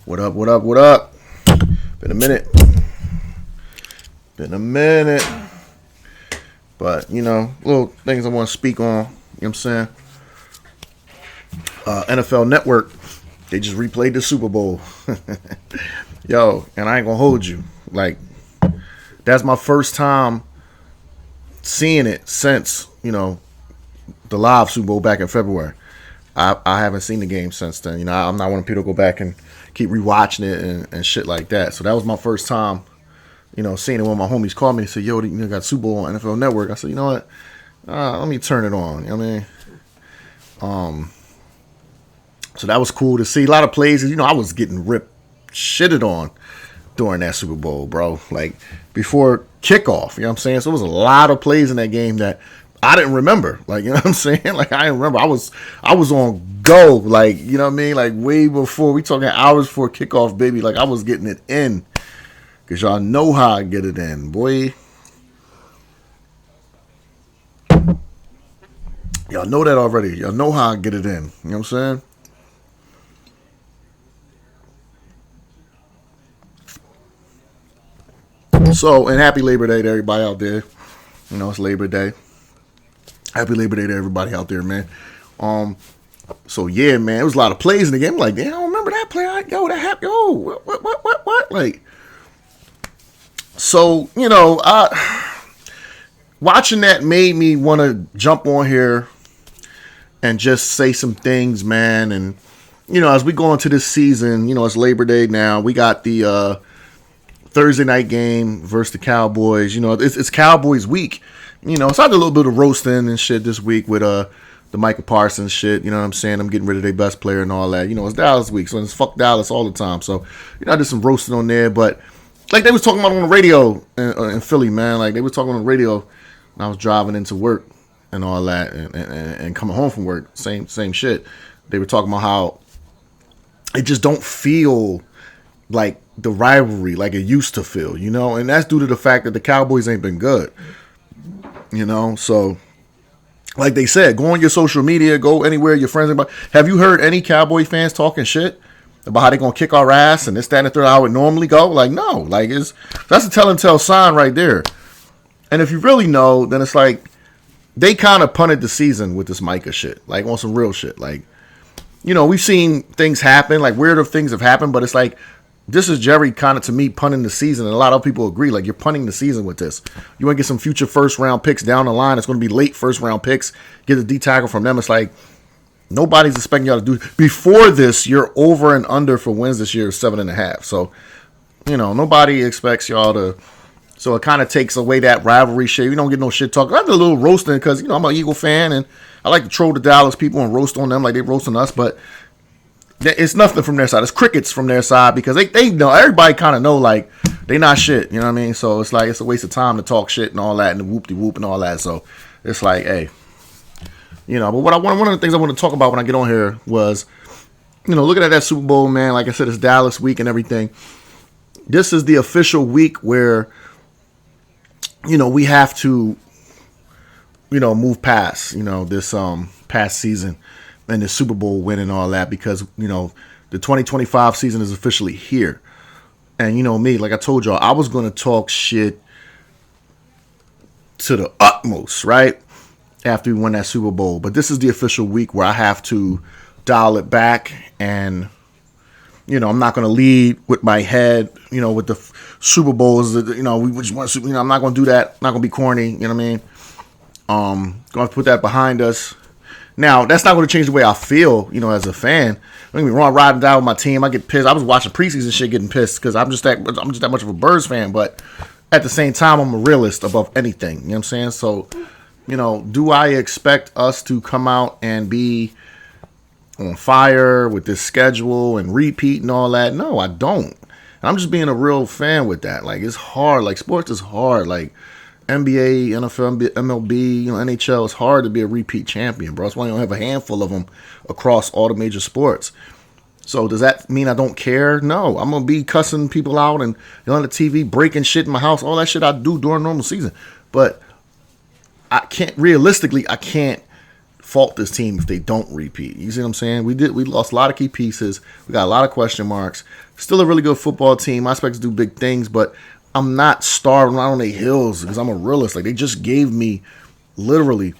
What up, what up, what up? Been a minute. Been a minute. But, little things I want to speak on. You know what I'm saying? NFL Network, they just replayed the Super Bowl. Yo, and I ain't going to hold you. Like, that's my first time seeing it since, the live Super Bowl back in February. I haven't seen the game since then. I'm not wanting people to go back and keep rewatching it and shit like that. So that was my first time, seeing it when my homies called me and said, yo, you got Super Bowl on NFL Network. I said, you know what? Let me turn it on. You know what I mean? So that was cool to see. A lot of plays. I was getting shitted on during that Super Bowl, bro. Like, before kickoff, you know what I'm saying? So there was a lot of plays in that game that I didn't remember. Like, you know what I'm saying? Like, I didn't remember. I was on go. Like, you know what I mean? Like, way before. We talking hours before kickoff, baby. Like, I was getting it in. Because y'all know how I get it in, boy. Y'all know that already. Y'all know how I get it in. You know what I'm saying? So, and happy Labor Day to everybody out there. It's Labor Day. Happy Labor Day to everybody out there, man. So yeah, man, it was a lot of plays in the game. Like, damn, I don't remember that play. That happened. Yo, what? Like, so, watching that made me want to jump on here and just say some things, man. And, as we go into this season, it's Labor Day now. We got the Thursday night game versus the Cowboys. It's Cowboys week. So I did a little bit of roasting and shit this week with the Micah Parsons shit. You know what I'm saying? I'm getting rid of their best player and all that. It's Dallas week, so it's fuck Dallas all the time. So, I did some roasting on there. But, like, they was talking about on the radio in Philly, man. Like, they was talking on the radio when I was driving into work and all that and coming home from work. Same shit. They were talking about how it just don't feel like the rivalry like it used to feel, and that's due to the fact that the Cowboys ain't been good, so like they said, go on your social media, go anywhere your friends. Have you heard any Cowboy fans talking shit about how they gonna kick our ass and this, that, and the third, how it normally go? Like, no, like that's a tell and tell sign right there. And if you really know, then it's like they kind of punted the season with this Micah shit, like on some real shit. Like, we've seen things happen, like weirder things have happened, but it's like, this is Jerry kind of, to me, punting the season. And a lot of people agree. Like, you're punting the season with this. You want to get some future first-round picks down the line. It's going to be late first-round picks. Get a D-tackle from them. It's like, nobody's expecting y'all to do it. Before this, your over and under for wins this year is 7.5. So, nobody expects y'all to. So it kind of takes away that rivalry shit. You don't get no shit talk. I did a little roasting because, I'm an Eagle fan. And I like to troll the Dallas people and roast on them like they roasting us. But it's nothing from their side. It's crickets from their side because they know, everybody kind of know, like, they not shit. You know what I mean? So it's like, it's a waste of time to talk shit and all that and the whoop-de-whoop and all that. So it's like, hey, but one of the things I want to talk about when I get on here was, looking at that Super Bowl, man, like I said, it's Dallas week and everything. This is the official week where, we have to, move past, this past season and the Super Bowl win and all that because, the 2025 season is officially here. And me, like I told y'all, I was going to talk shit to the utmost, right? After we won that Super Bowl. But this is the official week where I have to dial it back and, I'm not going to lead with my head, with the Super Bowls, we just want to, I'm not going to do that. I'm not going to be corny, you know what I mean? Going to put that behind us. Now, that's not going to change the way I feel, as a fan. Don't get me wrong, riding down with my team, I get pissed. I was watching preseason shit getting pissed because I'm just that much of a Birds fan. But at the same time, I'm a realist above anything. You know what I'm saying? So, do I expect us to come out and be on fire with this schedule and repeat and all that? No, I don't. I'm just being a real fan with that. Like, it's hard. Like, sports is hard. Like, NBA, NFL, MLB, NHL, it's hard to be a repeat champion, bro. That's why you don't have a handful of them across all the major sports. So does that mean I don't care? No, I'm going to be cussing people out and on the TV, breaking shit in my house, all that shit I do during normal season. But I can't fault this team if they don't repeat. You see what I'm saying? We lost a lot of key pieces. We got a lot of question marks. Still a really good football team. I expect to do big things, but I'm not starving out on their heels because I'm a realist. Like, they just gave me literally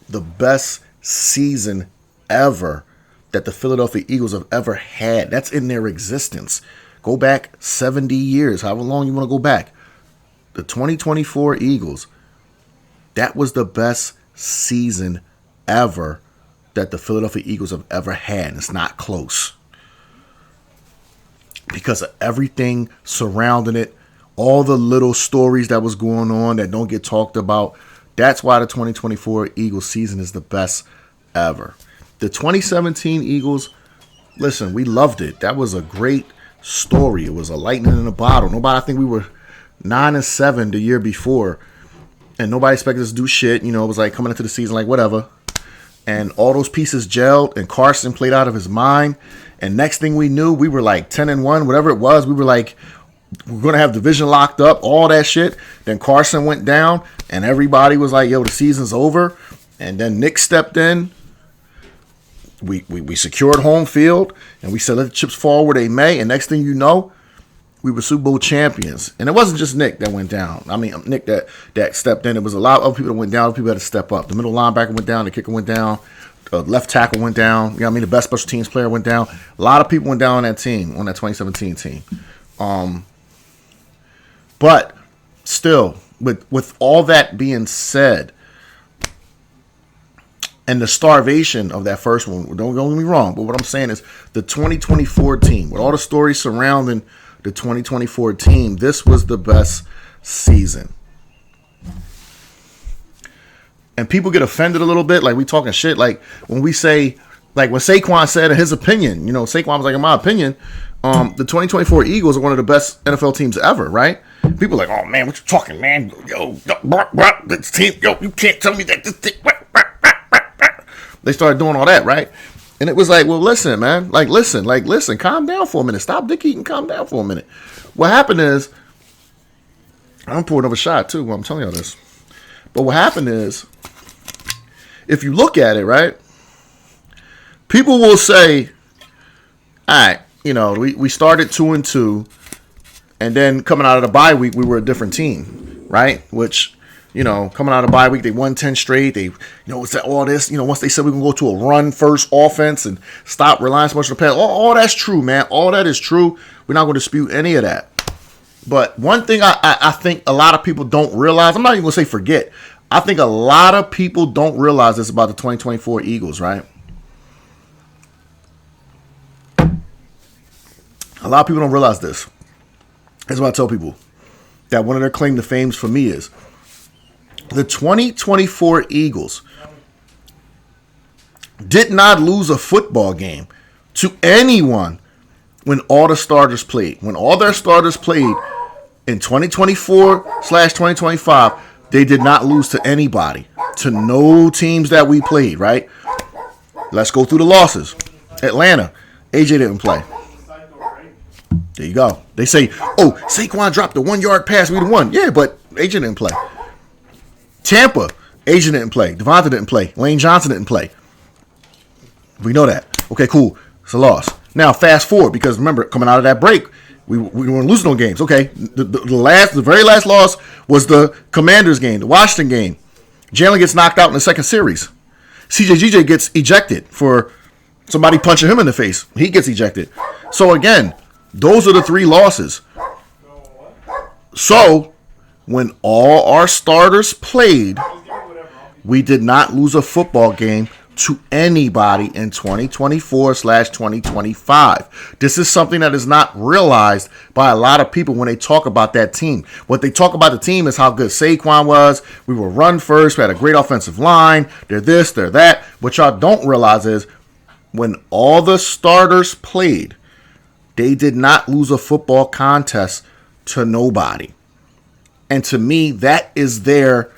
the best season ever that the Philadelphia Eagles have ever had. That's in their existence. Go back 70 years, however long you want to go back. The 2024 Eagles, that was the best season ever that the Philadelphia Eagles have ever had. It's not close. Because of everything surrounding it, all the little stories that was going on that don't get talked about. That's why the 2024 Eagles season is the best ever. The 2017 Eagles, listen, we loved it. That was a great story. It was a lightning in a bottle. I think we were 9-7 the year before, and nobody expected us to do shit. You know, it was like coming into the season like whatever. And all those pieces gelled, and Carson played out of his mind. And next thing we knew, we were like 10-1, whatever it was. We were like, we're going to have division locked up, all that shit. Then Carson went down, and everybody was like, yo, the season's over. And then Nick stepped in. We secured home field, and we said let the chips fall where they may. And next thing you know, we were Super Bowl champions. And it wasn't just Nick that went down. I mean, Nick that stepped in. It was a lot of other people that went down. People had to step up. The middle linebacker went down. The kicker went down. The left tackle went down. You know what I mean? The best special teams player went down. A lot of people went down on that team, on that 2017 team. But still, with all that being said, and the starvation of that first one, don't get me wrong, but what I'm saying is the 2024 team, with all the stories surrounding the 2024 team, this was the best season. And people get offended a little bit, like we talking shit, like when we say, like when Saquon said in his opinion, you know, Saquon was like, in my opinion, the 2024 Eagles are one of the best NFL teams ever, right? People are like, oh man, what you talking, man? Yo, this team, yo, you can't tell me that this team. They started doing all that, right? And it was like, well, listen, man. Listen, calm down for a minute. Stop dick eating, calm down for a minute. What happened is, I'm pouring up a shot too while I'm telling y'all this. But what happened is, if you look at it, right, people will say, all right, you know, we started 2-2, and then coming out of the bye week, we were a different team, right? Which, you know, coming out of the bye week, they won 10 straight. They, you know, it's all this, you know, once they said we can go to a run-first offense and stop relying so much on the pass, all that's true, man. All that is true. We're not going to dispute any of that. But one thing I think a lot of people don't realize, I'm not even going to say forget, I think a lot of people don't realize this about the 2024 Eagles, right? A lot of people don't realize this. That's what I tell people. That one of their claim to fame for me is the 2024 Eagles did not lose a football game to anyone when all the starters played. When all their starters played in 2024/2025, they did not lose to anybody, to no teams that we played, right? Let's go through the losses. Atlanta, AJ didn't play. There you go. They say, oh, Saquon dropped the 1-yard pass, we won. Yeah, but AJ didn't play. Tampa, AJ didn't play. Devonta didn't play. Lane Johnson didn't play. We know that. Okay, cool. It's a loss. Now, fast forward, because remember, coming out of that break, we weren't losing no games. Okay, the very last loss was the Commanders game, the Washington game. Jalen gets knocked out in the second series. CJGJ gets ejected for somebody punching him in the face. He gets ejected. So again, those are the 3 losses. So when all our starters played, we did not lose a football game to anybody in 2024/2025. This is something that is not realized by a lot of people when they talk about that team. What they talk about the team is how good Saquon was. We were run first. We had a great offensive line. They're this, they're that. What y'all don't realize is when all the starters played, they did not lose a football contest to nobody. And to me, that is their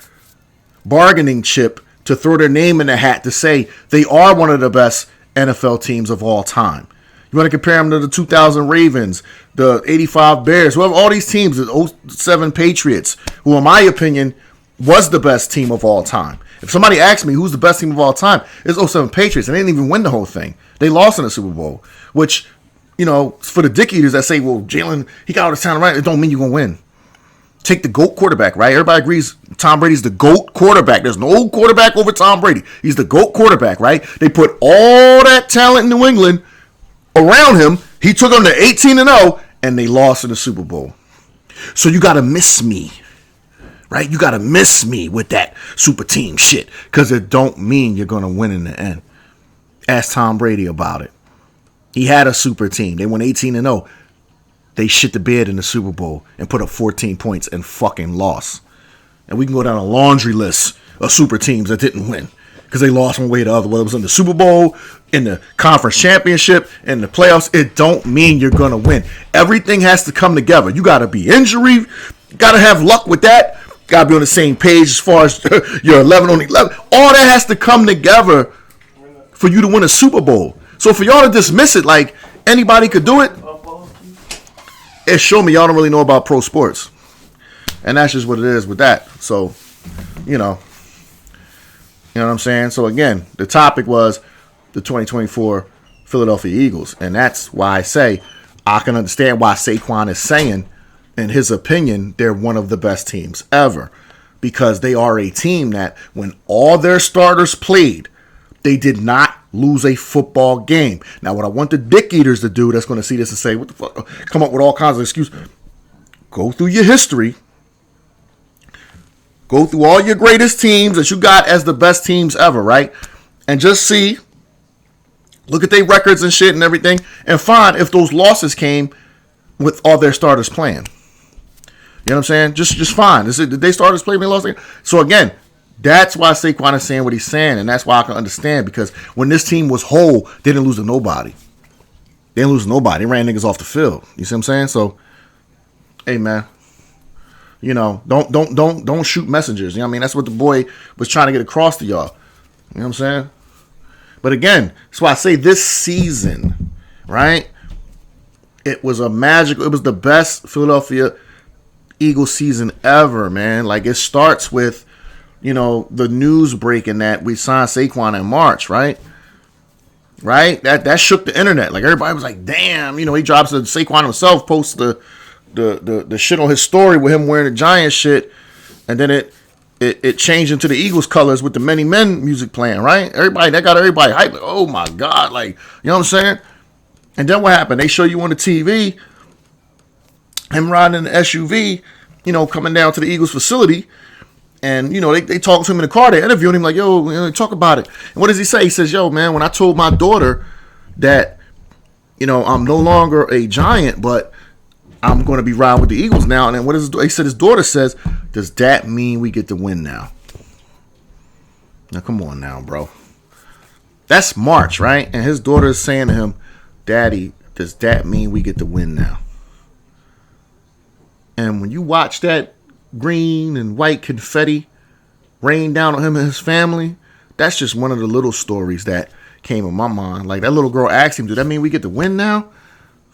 bargaining chip to throw their name in the hat to say they are one of the best NFL teams of all time. You want to compare them to the 2000 Ravens, the 85 Bears, whoever, all these teams, the 07 Patriots, who in my opinion was the best team of all time. If somebody asks me who's the best team of all time, it's 07 Patriots, and they didn't even win the whole thing. They lost in the Super Bowl, which, for the dick eaters that say, well, Jalen, he got all this talent right, it don't mean you're going to win. Take the GOAT quarterback, right? Everybody agrees Tom Brady's the GOAT quarterback. There's no quarterback over Tom Brady. He's the GOAT quarterback, right? They put all that talent in New England around him. He took them to 18-0, and they lost in the Super Bowl. So you got to miss me, right? You got to miss me with that super team shit, because it don't mean you're going to win in the end. Ask Tom Brady about it. He had a super team. They went 18-0. They shit the bed in the Super Bowl and put up 14 points and fucking lost. And we can go down a laundry list of super teams that didn't win because they lost one way or the other. Whether it was in the Super Bowl, in the conference championship, in the playoffs, it don't mean you're going to win. Everything has to come together. You got to be injury. You got to have luck with that. Got to be on the same page as far as you're 11 on 11. All that has to come together for you to win a Super Bowl. So for y'all to dismiss it like anybody could do it, it showed me y'all don't really know about pro sports. And that's just what it is with that. So, you know what I'm saying? So again, the topic was the 2024 Philadelphia Eagles. And that's why I say I can understand why Saquon is saying, in his opinion, they're one of the best teams ever. Because they are a team that when all their starters played, they did not lose a football game. Now, what I want the dick eaters to do that's going to see this and say, what the fuck, come up with all kinds of excuses. Go through your history. Go through all your greatest teams that you got as the best teams ever, right? And just see, look at their records and shit and everything, and find if those losses came with all their starters playing. You know what I'm saying? Just fine. Did they starters play when they lost? So again, that's why Saquon is saying what he's saying, and that's why I can understand, because when this team was whole, they didn't lose to nobody. They didn't lose to nobody. They ran niggas off the field. You see what I'm saying? So, hey man, don't shoot messengers. You know what I mean? That's what the boy was trying to get across to y'all. You know what I'm saying? But again, that's why I say this season, right? It was it was the best Philadelphia Eagles season ever, man. Like, it starts with the news breaking that we signed Saquon in March, right? Right? That shook the internet. Like, everybody was like, damn, he drops it. Saquon himself posts the shit on his story with him wearing the Giants shit, and then it changed into the Eagles colors with the Many Men music playing, right? That got everybody hyped. Like, oh my God, like, you know what I'm saying? And then what happened? They show you on the TV him riding in the SUV, coming down to the Eagles facility. And, they talk to him in the car. They interviewing him like, yo, talk about it. And what does he say? He says, yo, man, when I told my daughter that, I'm no longer a Giant, but I'm going to be riding with the Eagles now. And then what is he said? His daughter says, does that mean we get to win now? Now, come on now, bro. That's March, right? And his daughter is saying to him, Daddy, does that mean we get to win now? And when you watch that green and white confetti rain down on him and his family, that's just one of the little stories that came in my mind. Like, that little girl asked him, does that mean we get to win now?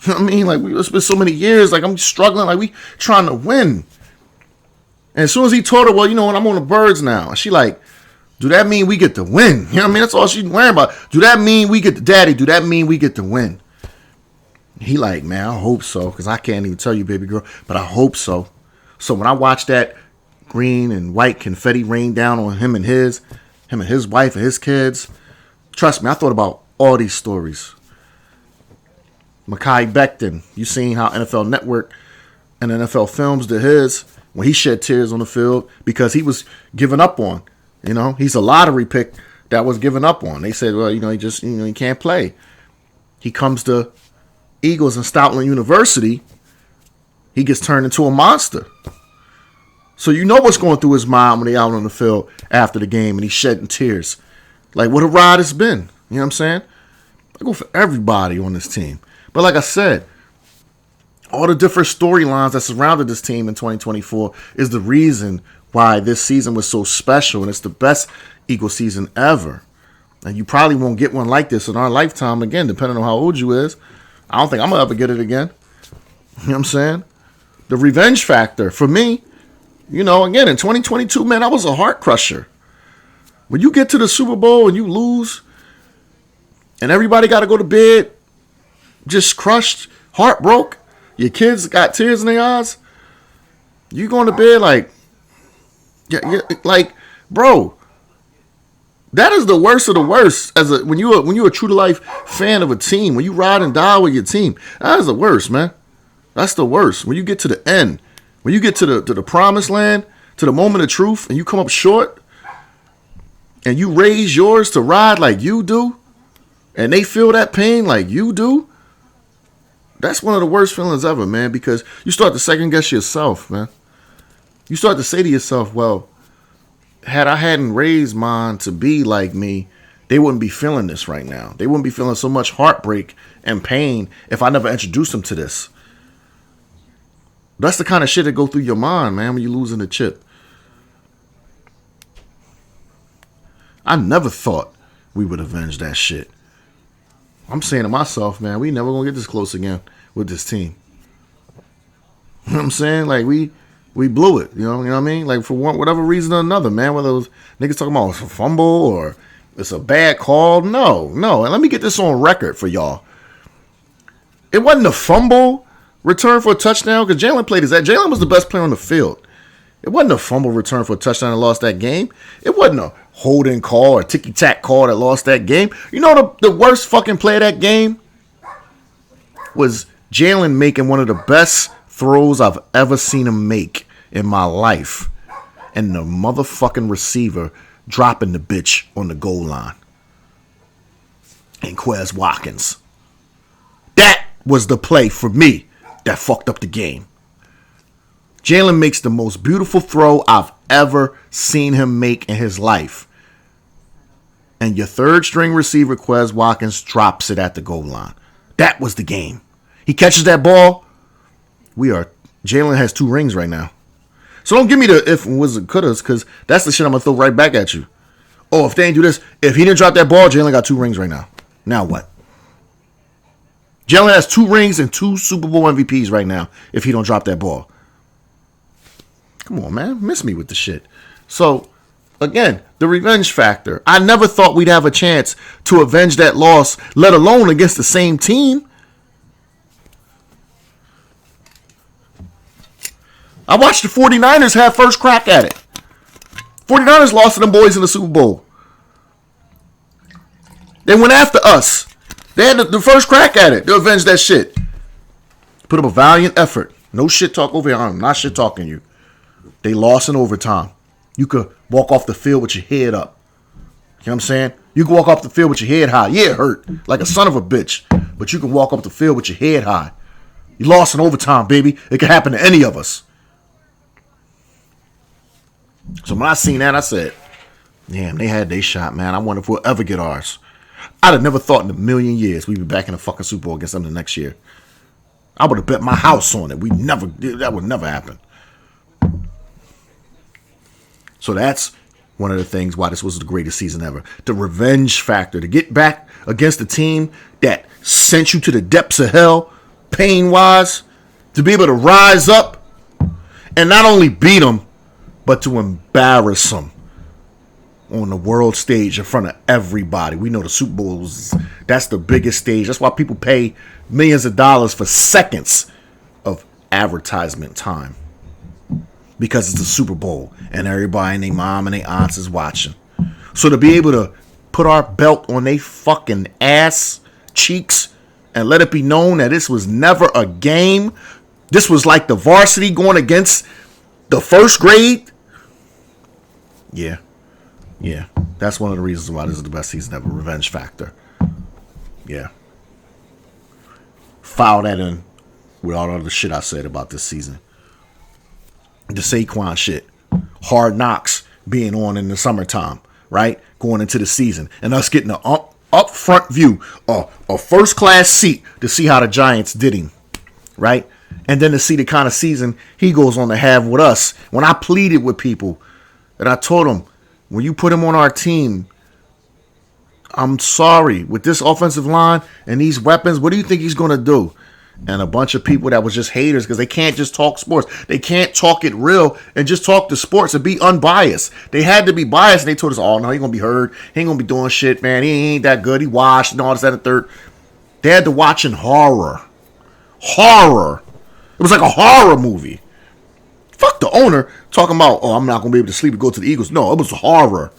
You know what I mean? Like, it's been so many years. Like, I'm struggling. Like, we trying to win. And as soon as he told her, well, what, I'm on the Birds now. And she like, do that mean we get to win? You know what I mean? That's all she's worrying about. Do that mean we get to, Daddy, do that mean we get to win? He like, man, I hope so. Because I can't even tell you, baby girl, but I hope so. So when I watched that green and white confetti rain down on him and his wife and his kids, trust me, I thought about all these stories. Mekhi Becton, you seen how NFL Network and NFL Films did his when he shed tears on the field because he was given up on. He's a lottery pick that was given up on. They said, well, he can't play. He comes to Eagles and Stoutland University. He gets turned into a monster. So what's going through his mind when they out on the field after the game and he's shedding tears. Like, what a ride it's been. You know what I'm saying? I go for everybody on this team. But like I said, all the different storylines that surrounded this team in 2024 is the reason why this season was so special, and it's the best Eagle season ever. And you probably won't get one like this in our lifetime again, depending on how old you is. I don't think I'm going to ever get it again. You know what I'm saying? The revenge factor for me, again, in 2022, man, I was a heart crusher. When you get to the Super Bowl and you lose, and everybody got to go to bed just crushed, heartbroken, your kids got tears in their eyes, you going to bed like, yeah, like, bro, that is the worst of the worst. When you're a true to life fan of a team, when you ride and die with your team, that is the worst, man. That's the worst. When you get to the end, when you get to the promised land, to the moment of truth, and you come up short, and you raise yours to ride like you do, and they feel that pain like you do, that's one of the worst feelings ever, man, because you start to second guess yourself, man. You start to say to yourself, well, had I hadn't raised mine to be like me, they wouldn't be feeling this right now. They wouldn't be feeling so much heartbreak and pain if I never introduced them to this. That's the kind of shit that go through your mind, man, when you're losing a chip. I never thought we would avenge that shit. I'm saying to myself, man, we never gonna get this close again with this team. You know what I'm saying? Like, we blew it. You know what I mean? Like, for whatever reason or another, man. Whether it was niggas talking about it's a fumble or it's a bad call. No. And let me get this on record for y'all. It wasn't a fumble return for a touchdown because Jalen played his ass. Jalen was the best player on the field. It wasn't a fumble return for a touchdown that lost that game. It wasn't a holding call or ticky-tack call that lost that game. You know the worst fucking play of that game was Jalen making one of the best throws I've ever seen him make in my life. And the motherfucking receiver dropping the bitch on the goal line. And Quez Watkins. That was the play for me that fucked up the game. Jalen makes the most beautiful throw I've ever seen him make in his life. And your third string receiver, Quez Watkins, drops it at the goal line. That was the game. He catches that ball. Jalen has 2 rings right now. So don't give me the if and was it couldas, because that's the shit I'm going to throw right back at you. Oh, if they ain't do this, if he didn't drop that ball, Jalen got 2 rings right now. Now what? Jalen has 2 rings and 2 Super Bowl MVPs right now if he don't drop that ball. Come on, man. Miss me with the shit. So, again, the revenge factor. I never thought we'd have a chance to avenge that loss, let alone against the same team. I watched the 49ers have first crack at it. 49ers lost to them boys in the Super Bowl. They went after us. They had the first crack at it to avenge that shit. Put up a valiant effort. No shit talk over here. I'm not shit talking you. They lost in overtime. You could walk off the field with your head up. You know what I'm saying? You can walk off the field with your head high. Yeah, it hurt. Like a son of a bitch. But you can walk up the field with your head high. You lost in overtime, baby. It could happen to any of us. So when I seen that, I said, damn, they had their shot, man. I wonder if we'll ever get ours. I'd have never thought in a million years we'd be back in the fucking Super Bowl against them the next year. I would have bet my house on it. That would never happen. So that's one of the things why this was the greatest season ever. The revenge factor. To get back against a team that sent you to the depths of hell, pain-wise. To be able to rise up and not only beat them, but to embarrass them on the world stage in front of everybody. We know the Super Bowl, that's the biggest stage. That's why people pay millions of dollars for seconds of advertisement time. Because it's the Super Bowl and everybody and their mom and their aunts is watching. So to be able to put our belt on their fucking ass cheeks and let it be known that this was never a game. This was like the varsity going against the first grade. Yeah. That's one of the reasons why this is the best season ever. Revenge factor. Yeah. File that in with all the other shit I said about this season. The Saquon shit. Hard Knocks being on in the summertime, right? Going into the season. And us getting an up front view, a first class seat to see how the Giants did him, right? And then to see the kind of season he goes on to have with us. When I pleaded with people and I told them, when you put him on our team, I'm sorry. With this offensive line and these weapons, what do you think he's going to do? and a bunch of people that was just haters because they can't just talk sports. They can't talk it real and just talk the sports and be unbiased. They had to be biased, and they told us, oh, no, he going to be hurt. He ain't going to be doing shit, man. He ain't that good. He washed and all this, that, and third. They had to watch in horror. Horror. It was like a horror movie. Fuck the owner talking about, oh, I'm not going to be able to sleep and go to the Eagles. No, it was horror.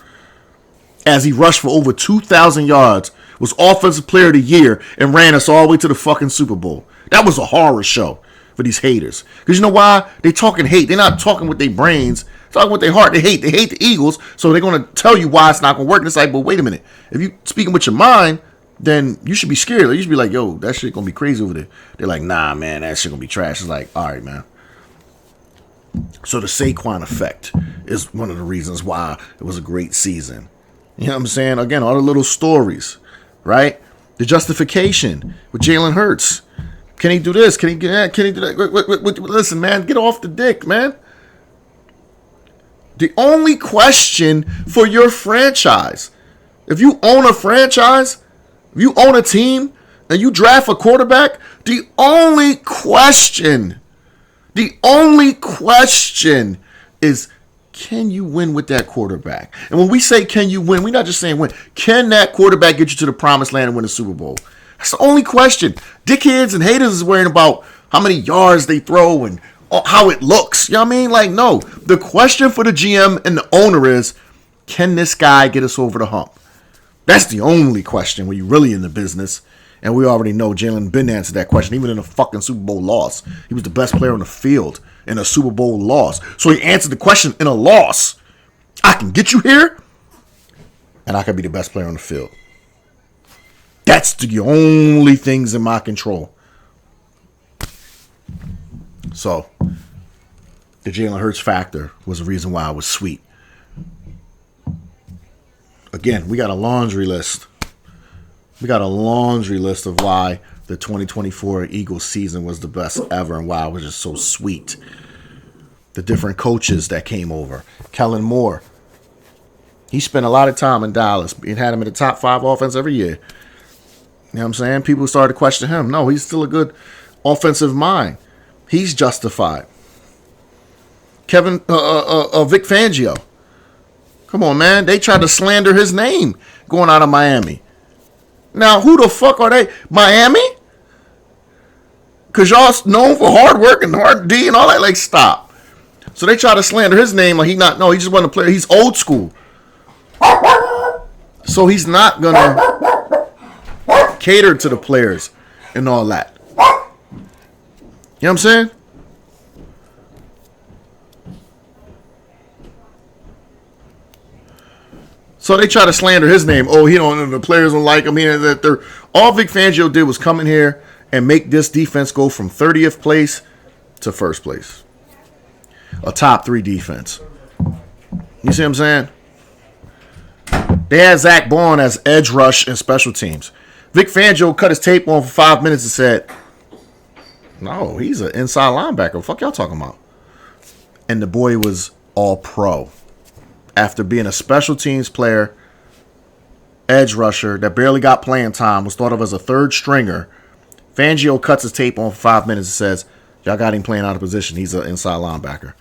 As he rushed for over 2,000 yards, was Offensive Player of the Year, and ran us all the way to the fucking Super Bowl. That was a horror show for these haters. Because you know why? They talking hate. They're not talking with their brains. They're talking with their heart. They hate. They hate the Eagles, so they're going to tell you why it's not going to work. And it's like, but wait a minute. If you speaking with your mind, then you should be scared. You should be like, yo, that shit going to be crazy over there. They're like, nah, man, that shit going to be trash. It's like, all right, man. So the Saquon effect is one of the reasons why it was a great season. You know what I'm saying? Again, all the little stories, right? The justification with Jalen Hurts. Can he do this? Can he do that? Can he do that? Listen, man, get off the dick, man. The only question for your franchise, if you own a franchise, if you own a team, and you draft a quarterback, the only question is, can you win with that quarterback? And when we say can you win, we're not just saying win. Can that quarterback get you to the promised land and win a Super Bowl? That's the only question. Dickheads and haters is worrying about how many yards they throw and how it looks. You know what I mean? Like, no. The question for the GM and the owner is, can this guy get us over the hump? That's the only question when you're really in the business. And we already know Jalen been answered that question, even in a fucking Super Bowl loss. He was the best player on the field in a Super Bowl loss. So he answered the question in a loss. I can get you here, and I can be the best player on the field. That's the only things in my control. So the Jalen Hurts factor was the reason why I was sweet. Again, we got a laundry list. We got a laundry list of why the 2024 Eagles season was the best ever and why it was just so sweet. The different coaches that came over. Kellen Moore. He spent a lot of time in Dallas and had him in the top 5 offense every year. You know what I'm saying? People started to question him. No, he's still a good offensive mind. He's justified. Vic Fangio. Come on, man. They tried to slander his name going out of Miami. Now, who the fuck are they? Miami? Because y'all known for hard work and hard D and all that. Like, stop. So they try to slander his name like he just wasn't a player. He's old school. So he's not going to cater to the players and all that. You know what I'm saying? So they try to slander his name. Oh, the players don't like him. All Vic Fangio did was come in here and make this defense go from 30th place to first place. A top 3 defense. You see what I'm saying? They had Zach Bond as edge rush and special teams. Vic Fangio cut his tape on for 5 minutes and said, no, he's an inside linebacker. What the fuck y'all talking about? And the boy was all pro. After being a special teams player, edge rusher that barely got playing time, was thought of as a third stringer, Fangio cuts his tape on for 5 minutes and says, y'all got him playing out of position. He's an inside linebacker.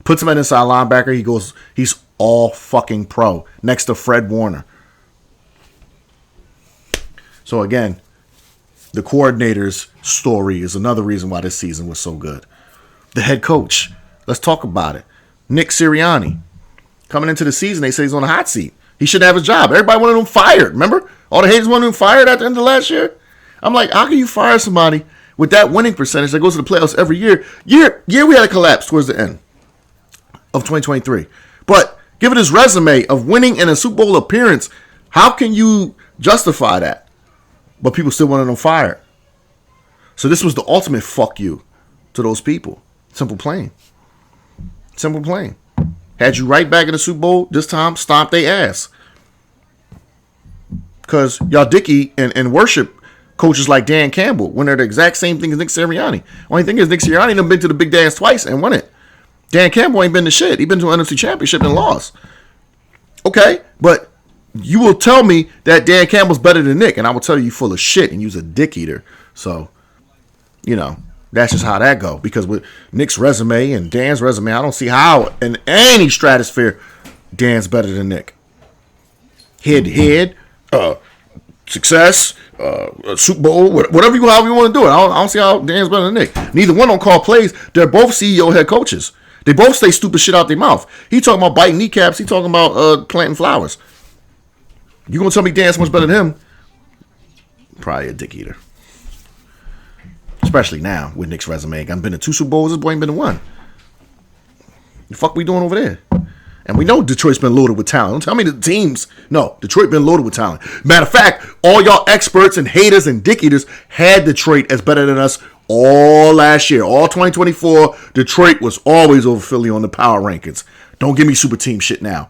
Puts him at inside linebacker. He's all fucking pro next to Fred Warner. So again, the coordinator's story is another reason why this season was so good. The head coach. Let's talk about it. Nick Sirianni. Coming into the season, they say he's on a hot seat. He should have his job. Everybody wanted him fired. Remember? All the haters wanted him fired at the end of last year. I'm like, how can you fire somebody with that winning percentage that goes to the playoffs every year? We had a collapse towards the end of 2023. But given his resume of winning in a Super Bowl appearance, how can you justify that? But people still wanted him fired. So this was the ultimate fuck you to those people. Simple plain. Had you right back in the Super Bowl, this time stomp their ass. Because y'all dicky and worship coaches like Dan Campbell when they're the exact same thing as Nick Sirianni. Only thing is Nick Sirianni done been to the big dance twice and won it. Dan Campbell ain't been to shit. He been to an NFC Championship and lost. Okay, but you will tell me that Dan Campbell's better than Nick, and I will tell you full of shit and you's a dick eater. So you know, that's just how that go. Because with Nick's resume and Dan's resume, I don't see how in any stratosphere Dan's better than Nick. Head to head, success, Super Bowl, whatever however you want to do it. I don't see how Dan's better than Nick. Neither one don't call plays. They're both CEO head coaches. They both say stupid shit out their mouth. He talking about biting kneecaps. He talking about planting flowers. You gonna tell me Dan's much better than him? Probably a dick eater. Especially now with Nick's resume. I've been to 2 Super Bowls. This boy ain't been to 1. The fuck we doing over there? And we know Detroit's been loaded with talent. Don't tell me the teams. No, Detroit been loaded with talent. Matter of fact, all y'all experts and haters and dick eaters had Detroit as better than us all last year. All 2024, Detroit was always over Philly on the power rankings. Don't give me super team shit now.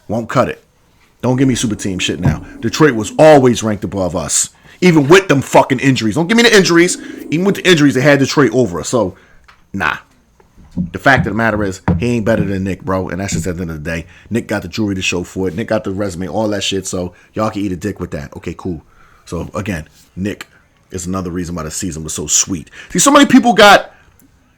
Won't cut it. Don't give me super team shit now. Detroit was always ranked above us. Even with them fucking injuries. Don't give me the injuries. Even with the injuries, they had Detroit over us. So, nah. The fact of the matter is, he ain't better than Nick, bro. And that's just at the end of the day. Nick got the jewelry to show for it. Nick got the resume, all that shit. So, y'all can eat a dick with that. Okay, cool. So, again, Nick is another reason why the season was so sweet. See, so many people got,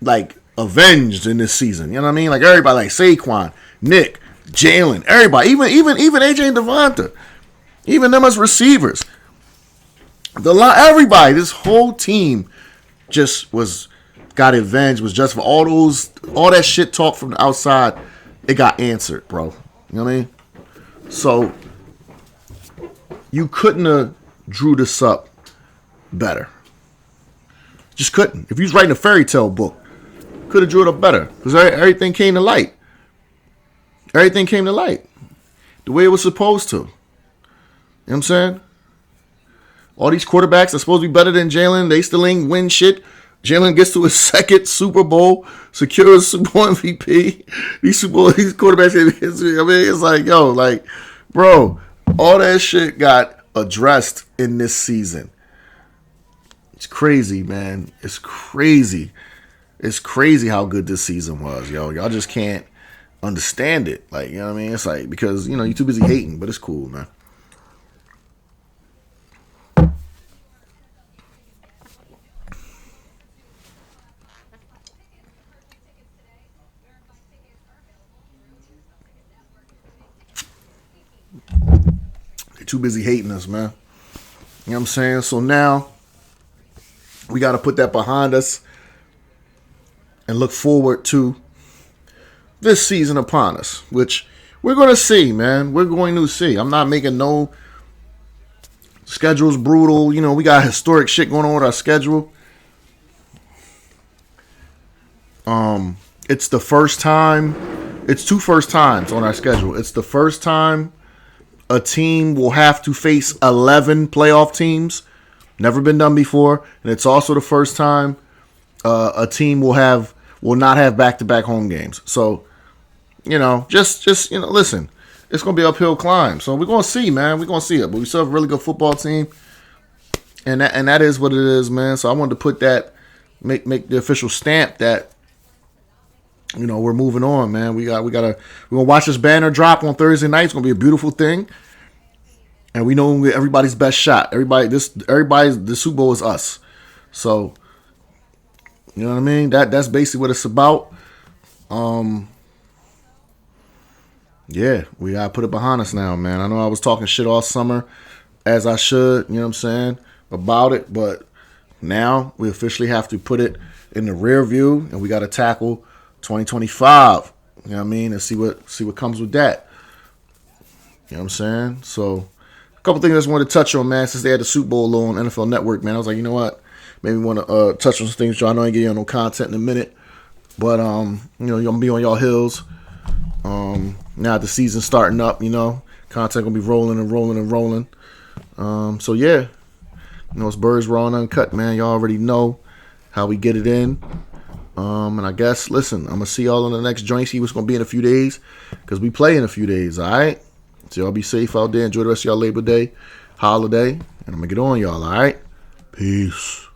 like, avenged in this season. You know what I mean? Like, everybody, like Saquon, Nick, Jalen, everybody. Even AJ and Devonta. Even them as receivers. Everybody, this whole team just got avenged, was just for all that shit talk from the outside, it got answered, bro. You know what I mean? So you couldn't have drew this up better. Just couldn't. If you was writing a fairy tale book, could have drew it up better. Because everything came to light. Everything came to light. The way it was supposed to. You know what I'm saying? All these quarterbacks are supposed to be better than Jalen. They still ain't win shit. Jalen gets to his second Super Bowl, secures Super Bowl MVP. These quarterbacks, I mean, it's like, yo, like, bro, all that shit got addressed in this season. It's crazy, man. It's crazy. It's crazy how good this season was, yo. Y'all just can't understand it. Like, you know what I mean? It's like, because, you know, you're too busy hating, but it's cool, man. Too busy hating us, man. You know what I'm saying? So now we got to put that behind us and look forward to this season upon us, which we're going to see, man. We're going to see. I'm not making no schedule's brutal. You know, we got historic shit going on with our schedule. It's the first time. It's 2 first times on our schedule. It's the first time a team will have to face 11 playoff teams. Never been done before. And it's also the first time a team will not have back-to-back home games. So, you know, just you know, listen, it's going to be an uphill climb. So we're going to see, man. We're going to see it. But we still have a really good football team. And that is what it is, man. So I wanted to put that, make the official stamp that, you know, we're moving on, man. We're gonna watch this banner drop on Thursday night. It's gonna be a beautiful thing, and we know everybody's best shot. The Super Bowl is us. So, you know what I mean? That's basically what it's about. Yeah, we gotta put it behind us now, man. I know I was talking shit all summer, as I should. You know what I'm saying about it, but now we officially have to put it in the rear view, and we got to tackle 2025, you know what I mean, and see what comes with that. You know what I'm saying? So, a couple things I just wanted to touch on, man, since they had the Super Bowl on NFL Network, man. I was like, you know what? Maybe want to touch on some things, Joe. I know I ain't getting on no content in a minute, but, you know, you're going to be on y'all hills. Now the season's starting up, you know, content going to be rolling and rolling and rolling. So, yeah, you know, it's Birds Raw and Uncut, man. Y'all already know how we get it in. And I guess, listen, I'm going to see y'all on the next joint, see what's going to be in a few days, because we play in a few days, all right? So y'all be safe out there. Enjoy the rest of y'all Labor Day holiday, and I'm going to get on y'all, all right? Peace.